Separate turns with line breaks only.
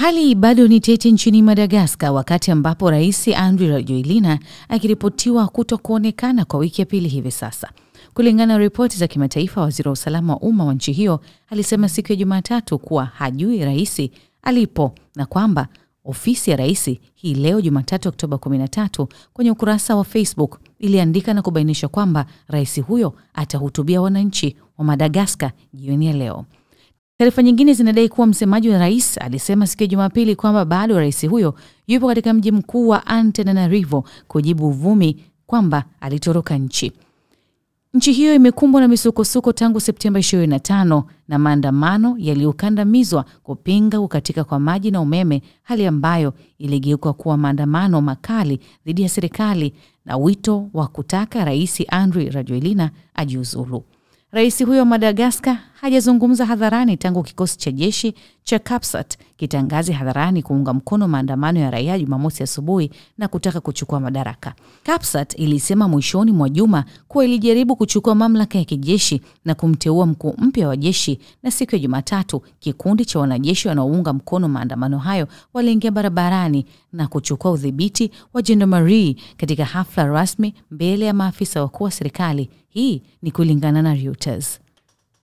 Hali bado ni tete nchini Madagascar wakati ambapo Rais Andry Rajoelina akiripotiwa kutokuonekana kwa wiki ya pili hivi sasa. Kulingana na ripoti za kimataifa, waziri wa usalama wa umma wa nchi hiyo alisema siku ya Jumatatu kuwa hajui rais alipo na kwamba ofisi ya rais hii leo Jumatatu Oktoba 13 kwenye ukurasa wa Facebook iliandika na kubainisha kwamba rais huyo atahutubia wananchi wa Madagascar jioni ya leo. Taarifa nyingine zinadai kuwa msemaji wa rais alisema siku ya Jumapili kwamba bado rais huyo yupo katika mji mkuu wa Antananarivo kujibu uvumi kwamba alitoroka nchi. Nchi hiyo imekumbwa na misukosuko tangu Septemba 25 na maandamano yaliyokandamizwa kupinga kukatika kwa maji na umeme, hali ambayo iligeuka kuwa maandamano makali dhidi ya serikali na wito wa kutaka Rais Andry Rajoelina ajiuzulu. Rais huyo wa Madagascar hajazungumza hadharani tangu kikosi cha jeshi cha Capsat kitangaze hadharani kuunga mkono maandamano ya raia Jumamosi asubuhi na kutaka kuchukua madaraka. Capsat ilisema mwishoni mwa juma kuwa ilijaribu kuchukua mamlaka ya kijeshi na kumteua mkuu mpya wa jeshi, na siku ya Jumatatu kikundi cha wanajeshi wanaounga mkono maandamano hayo waliingia barabarani na kuchukua udhibiti wa Gendarmerie katika hafla rasmi mbele ya maafisa wakuu wa serikali. Hii ni kulingana na Reuters.